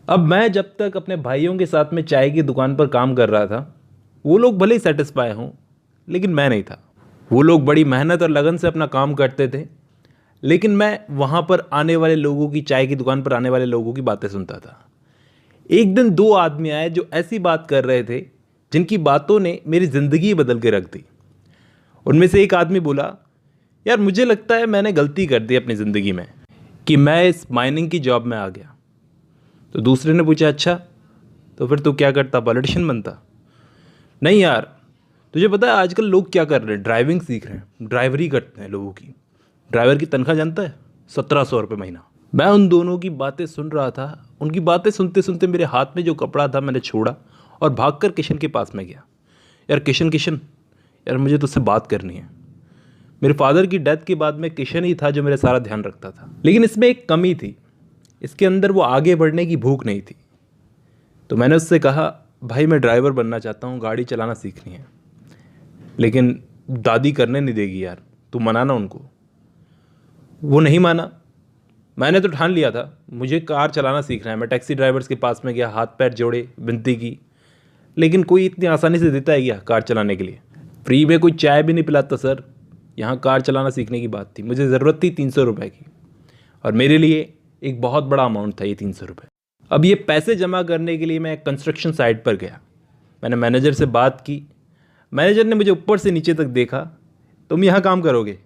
अब मैं जब तक अपने भाइयों के साथ में चाय की दुकान पर काम कर रहा था, वो लोग भले ही सेटिस्फाई हों, लेकिन मैं नहीं था। वो लोग बड़ी मेहनत और लगन से अपना काम करते थे, लेकिन मैं वहाँ पर आने वाले लोगों की, चाय की दुकान पर आने वाले लोगों की बातें सुनता था। एक दिन दो आदमी आए जो ऐसी बात कर रहे थे जिनकी बातों ने मेरी ज़िंदगी बदल के रख दी। उनमें से एक आदमी बोला, यार मुझे लगता है मैंने गलती कर दी अपनी ज़िंदगी में कि मैं इस माइनिंग की जॉब में आ गया। तो दूसरे ने पूछा, अच्छा तो फिर तू क्या करता, पॉलिटिशियन बनता? नहीं यार, तुझे पता है आजकल लोग क्या कर रहे हैं, ड्राइविंग सीख रहे हैं, ड्राइवरी करते हैं लोगों की। ड्राइवर की तनख्वाह जानता है? 1700 रुपये महीना। मैं उन दोनों की बातें सुन रहा था। उनकी बातें सुनते सुनते मेरे हाथ में जो कपड़ा था मैंने छोड़ा और भागकर किशन के पास में गया। यार किशन, किशन यार मुझे तुझसे बात करनी है। मेरे फादर की डेथ के बाद में किशन ही था जो मेरा सारा ध्यान रखता था, लेकिन इसमें एक कमी थी। इसके अंदर वो आगे बढ़ने की भूख नहीं थी। तो मैंने उससे कहा, भाई मैं ड्राइवर बनना चाहता हूँ, गाड़ी चलाना सीखनी है, लेकिन दादी करने नहीं देगी यार, तू मनाना उनको। वो नहीं माना। मैंने तो ठान लिया था मुझे कार चलाना सीखना है। मैं टैक्सी ड्राइवर्स के पास में गया, हाथ पैर जोड़े, विनती की, लेकिन कोई इतनी आसानी से देता है क्या कार चलाने के लिए? फ्री में कोई चाय भी नहीं पिलाता सर। यहाँ कार चलाना सीखने की बात थी, मुझे ज़रूरत थी 300 रुपये की, और मेरे लिए एक बहुत बड़ा अमाउंट था ये 300 रुपये। अब ये पैसे जमा करने के लिए मैं कंस्ट्रक्शन साइट पर गया। मैंने मैनेजर से बात की। मैनेजर ने मुझे ऊपर से नीचे तक देखा। तुम यहाँ काम करोगे?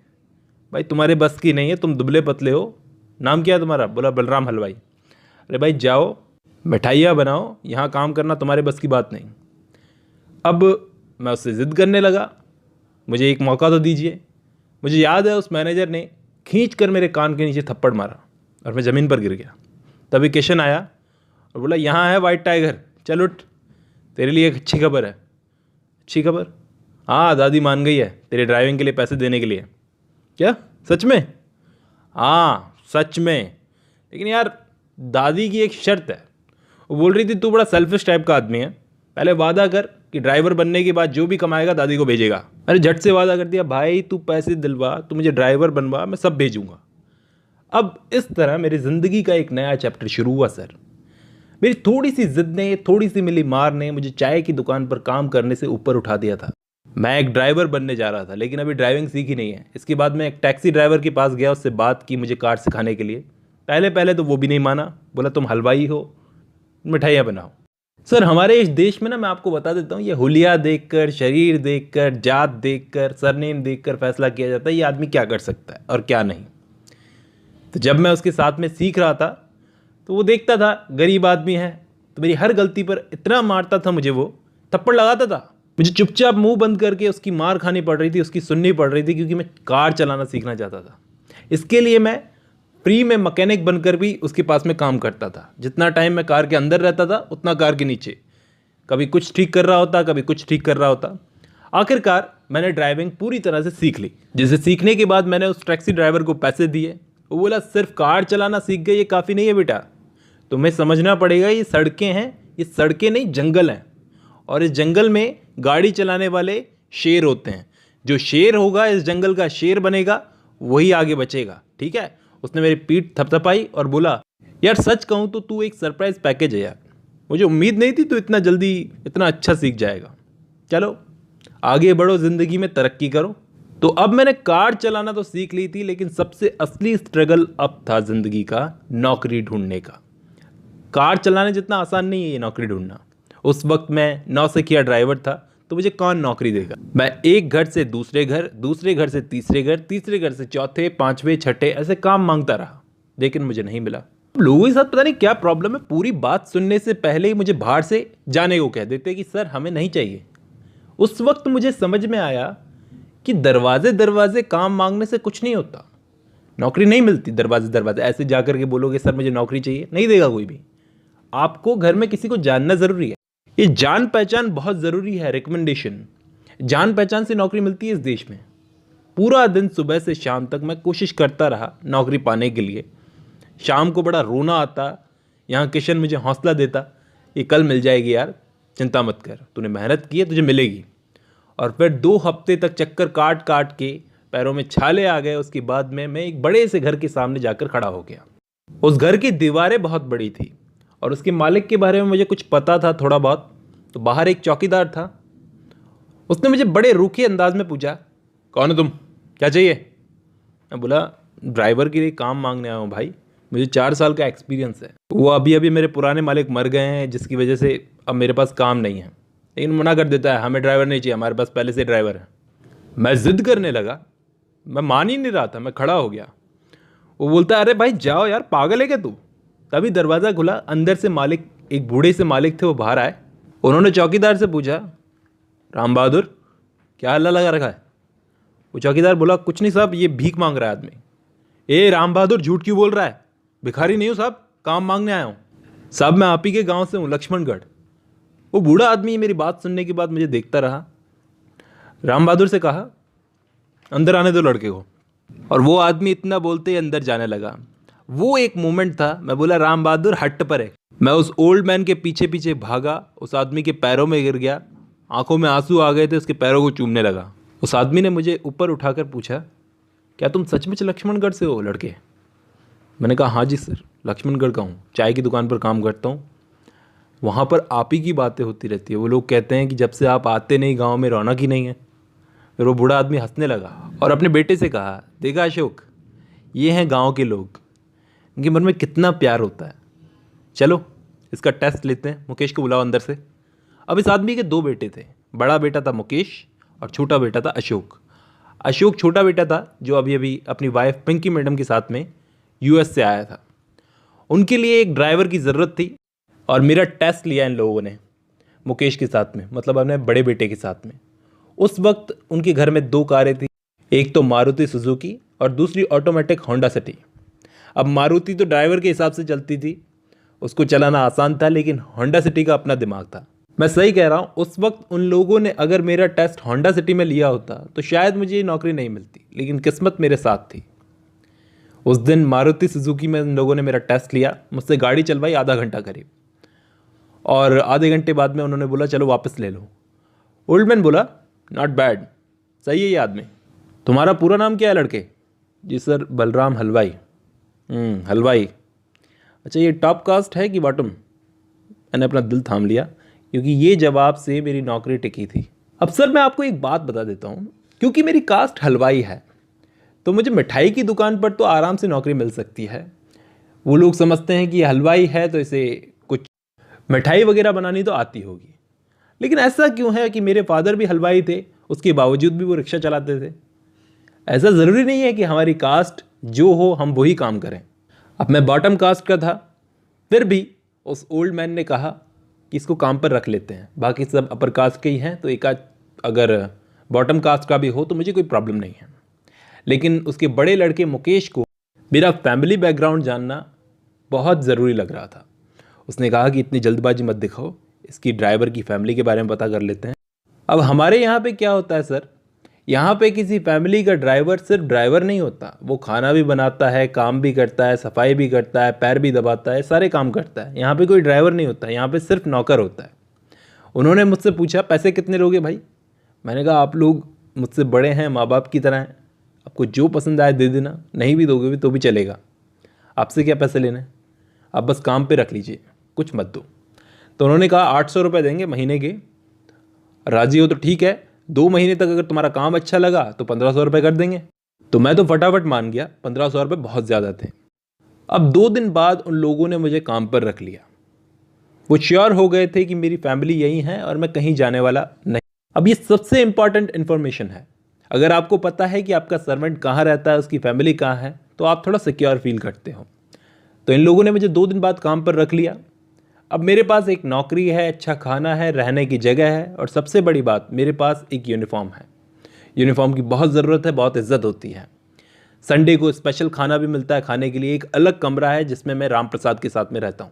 भाई तुम्हारे बस की नहीं है, तुम दुबले पतले हो। नाम क्या है तुम्हारा? बोला बलराम हलवाई। अरे भाई जाओ, मिठाइयाँ बनाओ, यहाँ काम करना तुम्हारे बस की बात नहीं। अब मैं उससे ज़िद करने लगा, मुझे एक मौका तो दीजिए। मुझे याद है उस मैनेजर ने खींच कर मेरे कान के नीचे थप्पड़ मारा और मैं ज़मीन पर गिर गया। तभी किशन आया और बोला, यहाँ है वाइट टाइगर, चल उठ, तेरे लिए एक अच्छी खबर है। अच्छी खबर? हाँ, दादी मान गई है तेरे ड्राइविंग के लिए पैसे देने के लिए। क्या सच में? हाँ सच में, लेकिन यार दादी की एक शर्त है। वो बोल रही थी तू बड़ा सेल्फिश टाइप का आदमी है, पहले वादा कर कि ड्राइवर बनने के बाद जो भी कमाएगा दादी को भेजेगा। अरे झट से वादा कर दिया, भाई तू पैसे दिलवा, तू मुझे ड्राइवर बनवा, मैं सब भेजूंगा। अब इस तरह मेरी ज़िंदगी का एक नया चैप्टर शुरू हुआ सर। मेरी थोड़ी सी ज़िद ने, थोड़ी सी मिली मार ने मुझे चाय की दुकान पर काम करने से ऊपर उठा दिया था। मैं एक ड्राइवर बनने जा रहा था, लेकिन अभी ड्राइविंग सीखी नहीं है। इसके बाद मैं एक टैक्सी ड्राइवर के पास गया, उससे बात की मुझे कार सिखाने के लिए। पहले पहले तो वो भी नहीं माना, बोला तुम हलवाई हो, मिठाइयाँ बनाओ। सर हमारे इस देश में ना, मैं आपको बता देता हूँ, ये हुलिया देखकर, शरीर देखकर, जात देखकर, सरनेम देखकर फैसला किया जाता है ये आदमी क्या कर सकता है और क्या नहीं। तो जब मैं उसके साथ में सीख रहा था तो वो देखता था गरीब आदमी है, तो मेरी हर गलती पर इतना मारता था, मुझे वो थप्पड़ लगाता था। मुझे चुपचाप मुंह बंद करके उसकी मार खानी पड़ रही थी, उसकी सुननी पड़ रही थी, क्योंकि मैं कार चलाना सीखना चाहता था। इसके लिए मैं फ्री में मैकेनिक बनकर भी उसके पास में काम करता था। जितना टाइम मैं कार के अंदर रहता था उतना कार के नीचे, कभी कुछ ठीक कर रहा होता, कभी कुछ ठीक कर रहा होता। आखिरकार मैंने ड्राइविंग पूरी तरह से सीख ली। जिसे सीखने के बाद मैंने उस टैक्सी ड्राइवर को पैसे दिए। वो बोला, सिर्फ कार चलाना सीख गए ये काफ़ी नहीं है बेटा, तुम्हें समझना पड़ेगा ये सड़कें हैं, ये सड़कें नहीं जंगल हैं, और इस जंगल में गाड़ी चलाने वाले शेर होते हैं। जो शेर होगा, इस जंगल का शेर बनेगा, वही आगे बचेगा, ठीक है? उसने मेरी पीठ थपथपाई और बोला, यार सच कहूँ तो तू एक सरप्राइज पैकेज है यार, मुझे उम्मीद नहीं थी तू इतना जल्दी इतना अच्छा सीख जाएगा। चलो आगे बढ़ो, ज़िंदगी में तरक्की करो। तो अब मैंने कार चलाना तो सीख ली थी, लेकिन सबसे असली स्ट्रगल अब था ज़िंदगी का नौकरी ढूंढने का। कार चलाने जितना आसान नहीं है ये नौकरी ढूंढना। उस वक्त मैं नौसिखिया ड्राइवर था, तो मुझे कौन नौकरी देगा? मैं एक घर से दूसरे घर, दूसरे घर से तीसरे घर, तीसरे घर से चौथे, पांचवें, छठे, ऐसे काम मांगता रहा, लेकिन मुझे नहीं मिला। लोगों के साथ पता नहीं क्या प्रॉब्लम है, पूरी बात सुनने से पहले ही मुझे बाहर से जाने को कह देते कि सर हमें नहीं चाहिए। उस वक्त मुझे समझ में आया कि दरवाजे दरवाजे काम मांगने से कुछ नहीं होता, नौकरी नहीं मिलती। दरवाजे दरवाजे ऐसे जाकर के बोलोगे सर मुझे नौकरी चाहिए, नहीं देगा कोई भी। आपको घर में किसी को जानना ज़रूरी है, ये जान पहचान बहुत ज़रूरी है, रिकमेंडेशन। जान पहचान से नौकरी मिलती है इस देश में। पूरा दिन सुबह से शाम तक मैं कोशिश करता रहा नौकरी पाने के लिए। शाम को बड़ा रोना आता, यहाँ किशन मुझे हौसला देता, ये कल मिल जाएगी यार, चिंता मत कर, तूने मेहनत की है, तुझे मिलेगी। और फिर 2 हफ्ते तक चक्कर काट काट के पैरों में छाले आ गए। उसके बाद में मैं एक बड़े से घर के सामने जाकर खड़ा हो गया। उस घर की दीवारें बहुत बड़ी थी और उसके मालिक के बारे में मुझे कुछ पता था थोड़ा बहुत। तो बाहर एक चौकीदार था, उसने मुझे बड़े रूखे अंदाज में पूछा, कौन हो तुम, क्या चाहिए? मैं बोला, ड्राइवर के लिए काम मांगने आया हूँ भाई, मुझे 4 साल का एक्सपीरियंस है। वो अभी अभी मेरे पुराने मालिक मर गए हैं, जिसकी वजह से अब मेरे पास काम नहीं है। लेकिन मना कर देता है, हमें ड्राइवर नहीं चाहिए, हमारे पास पहले से ड्राइवर है। मैं ज़िद करने लगा, मैं मान ही नहीं रहा था, मैं खड़ा हो गया। वो बोलता है, अरे भाई जाओ यार, पागल है क्या तू? तभी दरवाज़ा खुला, अंदर से मालिक, एक बूढ़े से मालिक थे, वो बाहर आए। उन्होंने चौकीदार से पूछा, राम बहादुर क्या हल्ला लगा रखा है? वो चौकीदार बोला, कुछ नहीं साहब, ये भीख मांग रहा है आदमी। ए राम बहादुर, झूठ क्यों बोल रहा है? भिखारी नहीं हूँ साहब, काम मांगने आया हूँ। साहब मैं आप ही के गांव से हूँ, लक्ष्मणगढ़। वो बूढ़ा आदमी मेरी बात सुनने के बाद मुझे देखता रहा। राम बहादुर से कहा, अंदर आने दो लड़के को। और वो आदमी इतना बोलते ही अंदर जाने लगा। वो एक मोमेंट था, मैं बोला, राम बहादुर हट पर है। मैं उस ओल्ड मैन के पीछे पीछे भागा, उस आदमी के पैरों में गिर गया, आंखों में आंसू आ गए थे, उसके पैरों को चूमने लगा। उस आदमी ने मुझे ऊपर उठाकर पूछा, क्या तुम सचमुच लक्ष्मणगढ़ से हो लड़के? मैंने कहा, हाँ जी सर, लक्ष्मणगढ़ का हूँ, चाय की दुकान पर काम करता हूँ। वहाँ पर आप ही की बातें होती रहती है। वो लोग कहते हैं कि जब से आप आते नहीं, गाँव में रौनक ही नहीं है। फिर वो बूढ़ा आदमी हंसने लगा और अपने बेटे से कहा, देखा अशोक, ये हैं गांव के लोग, इनके मन में कितना प्यार होता है। चलो इसका टेस्ट लेते हैं, मुकेश को बुलाओ अंदर से। अब इस आदमी के 2 बेटे थे, बड़ा बेटा था मुकेश और छोटा बेटा था अशोक। अशोक छोटा बेटा था, जो अभी अभी अपनी वाइफ पिंकी मैडम के साथ में यूएस से आया था। उनके लिए एक ड्राइवर की ज़रूरत थी और मेरा टेस्ट लिया इन लोगों ने मुकेश के साथ में, मतलब अपने बड़े बेटे के साथ में। उस वक्त उनके घर में 2 कारें थी, एक तो मारुति सुजुकी और दूसरी ऑटोमेटिक होंडा सिटी। अब मारुति तो ड्राइवर के हिसाब से चलती थी, उसको चलाना आसान था, लेकिन होंडा सिटी का अपना दिमाग था। मैं सही कह रहा हूँ, उस वक्त उन लोगों ने अगर मेरा टेस्ट होंडा सिटी में लिया होता तो शायद मुझे ये नौकरी नहीं मिलती, लेकिन किस्मत मेरे साथ थी। उस दिन मारुति सुजुकी में उन लोगों ने मेरा टेस्ट लिया, मुझसे गाड़ी चलवाई आधा घंटा करीब, और आधे घंटे बाद में उन्होंने बोला, चलो वापस ले लो। ओल्ड मैन बोला, नॉट बैड, सही है ये आदमी। तुम्हारा पूरा नाम क्या है लड़के? जी सर, बलराम हलवाई। हलवाई, अच्छा ये टॉप कास्ट है कि बॉटम? मैंने अपना दिल थाम लिया, क्योंकि ये जवाब से मेरी नौकरी टिकी थी। अब सर मैं आपको एक बात बता देता हूँ, क्योंकि मेरी कास्ट हलवाई है तो मुझे मिठाई की दुकान पर तो आराम से नौकरी मिल सकती है। वो लोग समझते हैं कि ये हलवाई है तो इसे कुछ मिठाई वगैरह बनानी तो आती होगी। लेकिन ऐसा क्यों है कि मेरे फादर भी हलवाई थे, उसके बावजूद भी वो रिक्शा चलाते थे? ऐसा ज़रूरी नहीं है कि हमारी कास्ट जो हो हम वही काम करें। अब मैं बॉटम कास्ट का था, फिर भी उस ओल्ड मैन ने कहा कि इसको काम पर रख लेते हैं, बाकी सब अपर कास्ट के ही हैं, तो एक आध अगर बॉटम कास्ट का भी हो तो मुझे कोई प्रॉब्लम नहीं है। लेकिन उसके बड़े लड़के मुकेश को मेरा फैमिली बैकग्राउंड जानना बहुत ज़रूरी लग रहा था। उसने कहा कि इतनी जल्दबाजी मत दिखाओ, इसकी ड्राइवर की फैमिली के बारे में पता कर लेते हैं। अब हमारे यहाँ पे क्या होता है सर, यहाँ पे किसी फैमिली का ड्राइवर सिर्फ ड्राइवर नहीं होता, वो खाना भी बनाता है, काम भी करता है, सफाई भी करता है, पैर भी दबाता है, सारे काम करता है। यहाँ पे कोई ड्राइवर नहीं होता, यहाँ पे सिर्फ नौकर होता है। उन्होंने मुझसे पूछा, पैसे कितने लोगे भाई? मैंने कहा, आप लोग मुझसे बड़े हैं, माँ बाप की तरह हैं, आपको जो पसंद आए दे देना, नहीं भी दोगे भी तो भी चलेगा, आपसे क्या पैसे लेने, आप बस काम पे रख लीजिए, कुछ मत दो। तो उन्होंने कहा 800 रुपये देंगे महीने के, राजी हो तो ठीक है, 2 महीने तक अगर तुम्हारा काम अच्छा लगा तो 1500 रुपये कर देंगे। तो मैं तो फटाफट मान गया, 1500 रुपये बहुत ज़्यादा थे। अब 2 दिन बाद उन लोगों ने मुझे काम पर रख लिया। वो श्योर हो गए थे कि मेरी फैमिली यही है और मैं कहीं जाने वाला नहीं। अब ये सबसे इंपॉर्टेंट इन्फॉर्मेशन है, अगर आपको पता है कि आपका सर्वेंट कहाँ रहता है, उसकी फैमिली कहाँ है, तो आप थोड़ा सिक्योर फील करते हो। तो इन लोगों ने मुझे 2 दिन बाद काम पर रख लिया। अब मेरे पास एक नौकरी है, अच्छा खाना है, रहने की जगह है, और सबसे बड़ी बात, मेरे पास एक यूनिफॉर्म है। यूनिफॉर्म की बहुत ज़रूरत है, बहुत इज्जत होती है। संडे को स्पेशल खाना भी मिलता है, खाने के लिए एक अलग कमरा है जिसमें मैं राम प्रसाद के साथ में रहता हूँ।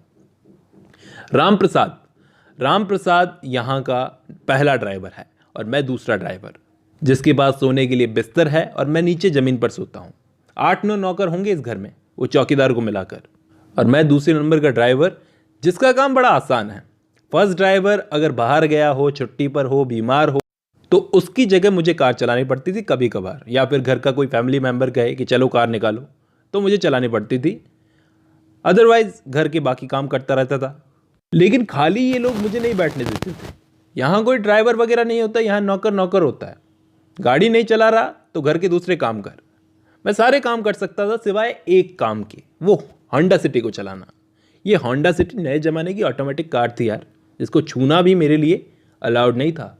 राम प्रसाद यहाँ का पहला ड्राइवर है और मैं दूसरा ड्राइवर, जिसके पास सोने के लिए बिस्तर है और मैं नीचे ज़मीन पर सोता हूँ। 8-9 नौकर होंगे इस घर में, वो चौकीदार को मिलाकर, और मैं दूसरे नंबर का ड्राइवर, जिसका काम बड़ा आसान है। फर्स्ट ड्राइवर अगर बाहर गया हो, छुट्टी पर हो, बीमार हो, तो उसकी जगह मुझे कार चलानी पड़ती थी कभी कभार, या फिर घर का कोई फैमिली मेम्बर कहे कि चलो कार निकालो, तो मुझे चलानी पड़ती थी। अदरवाइज घर के बाकी काम करता रहता था। लेकिन खाली ये लोग मुझे नहीं बैठने देते थे। यहाँ कोई ड्राइवर वगैरह नहीं होता, यहाँ नौकर नौकर होता है। गाड़ी नहीं चला रहा तो घर के दूसरे काम कर। मैं सारे काम कर सकता था सिवाय एक काम के, वो होंडा सिटी को चलाना। ये होंडा सिटी नए ज़माने की ऑटोमेटिक कार थी यार, जिसको छूना भी मेरे लिए अलाउड नहीं था।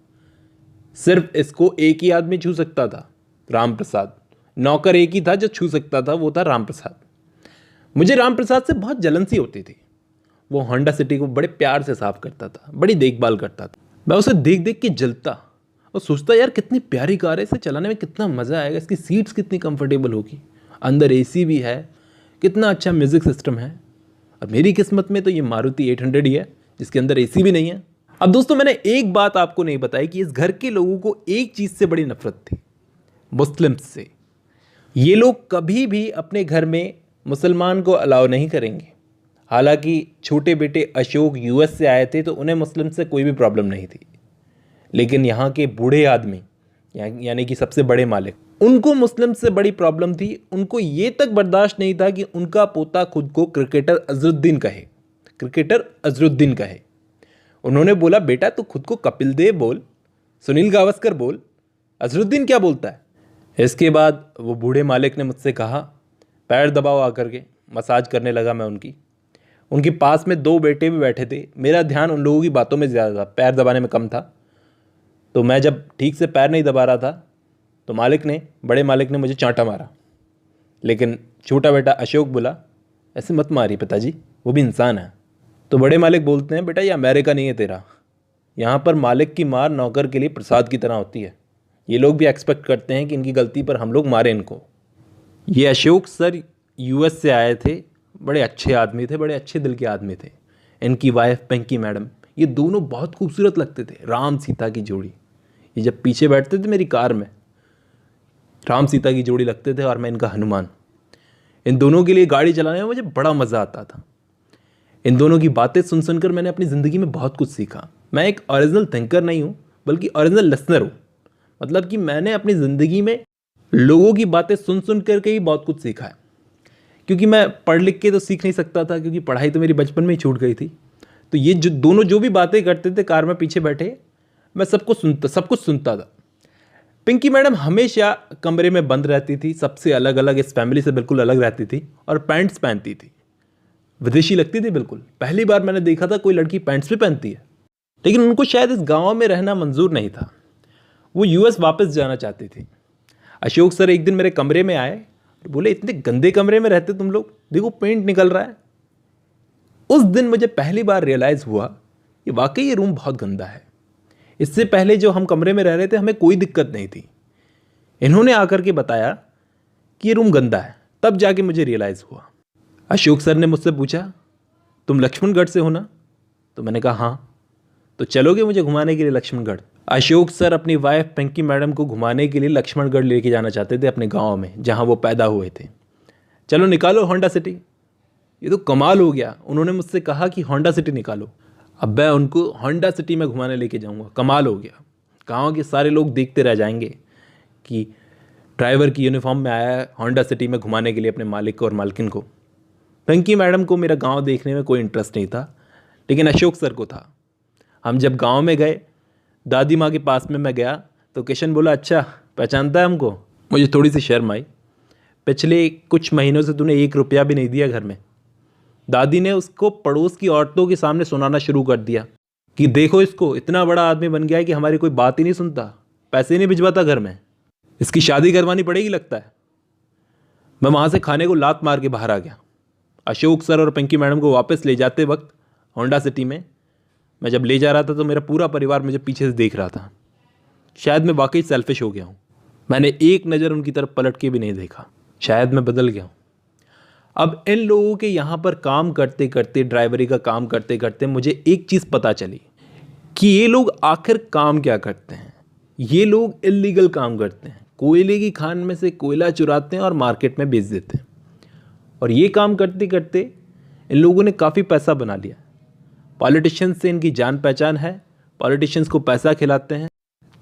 सिर्फ इसको एक ही आदमी छू सकता था, राम प्रसाद। नौकर एक ही था जो छू सकता था, वो था राम प्रसाद। मुझे राम प्रसाद से बहुत जलन सी होती थी। वो होंडा सिटी को बड़े प्यार से साफ करता था, बड़ी देखभाल करता था। मैं उसे देख देख के जलता और सोचता यार कितनी प्यारी कार है, इसे चलाने में कितना मज़ा आएगा, इसकी सीट्स कितनी कंफर्टेबल होगी, अंदर एसी भी है, कितना अच्छा म्यूज़िक सिस्टम है। अब मेरी किस्मत में तो ये मारुति 800 ही है जिसके अंदर एसी भी नहीं है। अब दोस्तों, मैंने एक बात आपको नहीं बताई कि इस घर के लोगों को एक चीज़ से बड़ी नफरत थी, मुस्लिम्स से। ये लोग कभी भी अपने घर में मुसलमान को अलाउ नहीं करेंगे। हालांकि छोटे बेटे अशोक यूएस से आए थे तो उन्हें मुस्लिम से कोई भी प्रॉब्लम नहीं थी, लेकिन यहाँ के बूढ़े आदमी यानी कि सबसे बड़े मालिक, उनको मुस्लिम से बड़ी प्रॉब्लम थी। उनको ये तक बर्दाश्त नहीं था कि उनका पोता खुद को क्रिकेटर अजरुद्दीन कहे। उन्होंने बोला, बेटा तू खुद को कपिल देव बोल, सुनील गावस्कर बोल, अजरुद्दीन क्या बोलता है। इसके बाद वो बूढ़े मालिक ने मुझसे कहा, पैर दबाओ आकर के। मसाज करने लगा मैं उनके पास में 2 बेटे भी बैठे थे। मेरा ध्यान उन लोगों की बातों में ज़्यादा था, पैर दबाने में कम था। तो मैं जब ठीक से पैर नहीं दबा रहा था तो बड़े मालिक ने मुझे चांटा मारा। लेकिन छोटा बेटा अशोक बोला, ऐसे मत मारिए पिताजी, वो भी इंसान है। तो बड़े मालिक बोलते हैं, बेटा ये अमेरिका नहीं है तेरा, यहाँ पर मालिक की मार नौकर के लिए प्रसाद की तरह होती है। ये लोग भी एक्सपेक्ट करते हैं कि इनकी गलती पर हम लोग मारें इनको। ये अशोक सर यूएस से आए थे, बड़े अच्छे आदमी थे, बड़े अच्छे दिल के आदमी थे। इनकी वाइफ पिंकी मैडम, ये दोनों बहुत खूबसूरत लगते थे, राम सीता की जोड़ी। ये जब पीछे बैठते थे मेरी कार में, राम सीता की जोड़ी लगते थे और मैं इनका हनुमान। इन दोनों के लिए गाड़ी चलाने में मुझे बड़ा मज़ा आता था। इन दोनों की बातें सुन सुनकर मैंने अपनी ज़िंदगी में बहुत कुछ सीखा। मैं एक ओरिजिनल थिंकर नहीं हूँ, बल्कि ओरिजिनल लिसनर हूँ। मतलब कि मैंने अपनी ज़िंदगी में लोगों की बातें सुन सुन करके ही बहुत कुछ सीखा है। क्योंकि मैं पढ़ लिख के तो सीख नहीं सकता था, क्योंकि पढ़ाई तो मेरी बचपन में ही छूट गई थी। तो ये दोनों जो भी बातें करते थे कार में पीछे बैठे, मैं सब कुछ सुनता था। पिंकी मैडम हमेशा कमरे में बंद रहती थी, सबसे अलग अलग, इस फैमिली से बिल्कुल अलग रहती थी और पैंट्स पहनती थी। विदेशी लगती थी बिल्कुल। पहली बार मैंने देखा था कोई लड़की पैंट्स भी पहनती है। लेकिन उनको शायद इस गाँव में रहना मंजूर नहीं था, वो यूएस वापस जाना चाहती थी। अशोक सर एक दिन मेरे कमरे में आए और बोले, इतने गंदे कमरे में रहते तुम लोग, देखो पेंट निकल रहा है। उस दिन मुझे पहली बार रियलाइज़ हुआ कि वाकई ये रूम बहुत गंदा है। इससे पहले जो हम कमरे में रह रहे थे हमें कोई दिक्कत नहीं थी। इन्होंने आकर के बताया कि ये रूम गंदा है, तब जाके मुझे रियलाइज़ हुआ। अशोक सर ने मुझसे पूछा, तुम लक्ष्मणगढ़ से हो ना? तो मैंने कहा हाँ। तो चलोगे मुझे घुमाने के लिए लक्ष्मणगढ़? अशोक सर अपनी वाइफ पिंकी मैडम को घुमाने के लिए लक्ष्मणगढ़ लेके जाना चाहते थे, अपने गांव में जहां वो पैदा हुए थे। चलो निकालो होंडा सिटी। ये तो कमाल हो गया, उन्होंने मुझसे कहा कि होंडा सिटी निकालो। अब मैं उनको होंडा सिटी में घुमाने लेके जाऊंगा। कमाल हो गया। गांव के सारे लोग देखते रह जाएंगे कि ड्राइवर की यूनिफॉर्म में आया है होंडा सिटी में घुमाने के लिए अपने मालिक को और मालकिन को। पिंकी मैडम को मेरा गाँव देखने में कोई इंटरेस्ट नहीं था, लेकिन अशोक सर को था। हम जब गाँव में गए, दादी माँ के पास में मैं गया तो किशन बोला, अच्छा पहचानता है हमको? मुझे थोड़ी सी शर्म आई। पिछले कुछ महीनों से तूने 1 रुपया भी नहीं दिया घर में। दादी ने उसको पड़ोस की औरतों के सामने सुनाना शुरू कर दिया कि देखो इसको, इतना बड़ा आदमी बन गया है कि हमारी कोई बात ही नहीं सुनता, पैसे नहीं भिजवाता घर में, इसकी शादी करवानी पड़ेगी लगता है। मैं वहाँ से खाने को लात मार के बाहर आ गया। अशोक सर और पिंकी मैडम को वापस ले जाते वक्त होंडा सिटी में मैं जब ले जा रहा था तो मेरा पूरा परिवार मुझे पीछे से देख रहा था। शायद मैं वाकई सेल्फिश हो गया हूँ। मैंने एक नज़र उनकी तरफ पलट के भी नहीं देखा। शायद मैं बदल गया हूँ। अब इन लोगों के यहाँ पर काम करते करते, ड्राइवरी का काम करते करते मुझे एक चीज़ पता चली कि ये लोग आखिर काम क्या करते हैं। ये लोग इल्लीगल काम करते हैं। कोयले की खान में से कोयला चुराते हैं और मार्केट में बेच देते हैं। और ये काम करते करते इन लोगों ने काफ़ी पैसा बना लिया। पॉलिटिशियंस से इनकी जान पहचान है, पॉलिटिशियंस को पैसा खिलाते हैं।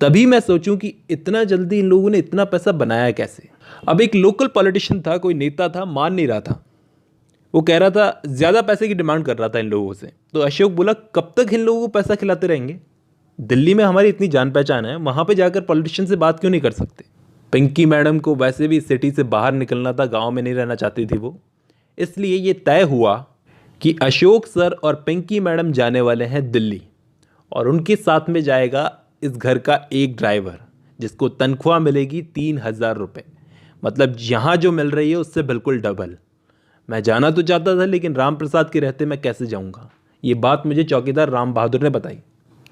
तभी मैं सोचूं कि इतना जल्दी इन लोगों ने इतना पैसा बनाया कैसे। अब एक लोकल पॉलिटिशियन था, कोई नेता था, मान नहीं रहा था। वो कह रहा था, ज़्यादा पैसे की डिमांड कर रहा था इन लोगों से। तो अशोक बोला, कब तक इन लोगों को पैसा खिलाते रहेंगे? दिल्ली में हमारी इतनी जान पहचान है, वहाँ पे जाकर पॉलिटिशियन से बात क्यों नहीं कर सकते? पिंकी मैडम को वैसे भी सिटी से बाहर निकलना था, गांव में नहीं रहना चाहती थी वो। इसलिए ये तय हुआ कि अशोक सर और पिंकी मैडम जाने वाले हैं दिल्ली, और उनके साथ में जाएगा इस घर का एक ड्राइवर, जिसको तनख्वाह मिलेगी 3,000 रुपये। मतलब यहाँ जो मिल रही है उससे बिल्कुल डबल। मैं जाना तो चाहता था, लेकिन राम प्रसाद के रहते मैं कैसे जाऊँगा? ये बात मुझे चौकीदार राम बहादुर ने बताई।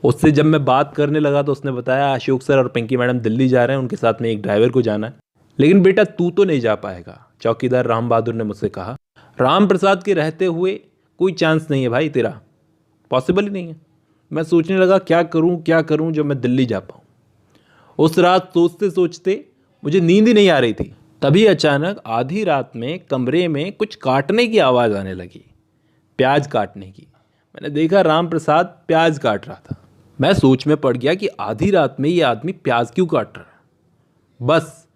उससे जब मैं बात करने लगा तो उसने बताया, अशोक सर और पिंकी मैडम दिल्ली जा रहे हैं, उनके साथ में एक ड्राइवर को जाना है। लेकिन बेटा तू तो नहीं जा पाएगा, चौकीदार राम बहादुर ने मुझसे कहा। राम प्रसाद के रहते हुए कोई चांस नहीं है भाई तेरा, पॉसिबल ही नहीं है। मैं सोचने लगा क्या करूं जब मैं दिल्ली जा पाऊं। उस रात सोचते सोचते मुझे नींद ही नहीं आ रही थी। तभी अचानक आधी रात में कमरे में कुछ काटने की आवाज़ आने लगी, प्याज काटने की। मैंने देखा राम प्रसाद प्याज काट रहा था। मैं सोच में पड़ गया कि आधी रात में ये आदमी प्याज क्यों काट रहा है। बस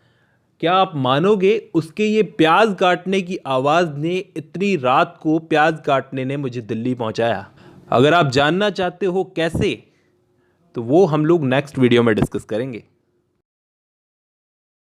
क्या आप मानोगे, उसके ये प्याज काटने की आवाज़ ने, इतनी रात को प्याज काटने ने मुझे दिल्ली पहुंचाया। अगर आप जानना चाहते हो कैसे, तो वो हम लोग नेक्स्ट वीडियो में डिस्कस करेंगे।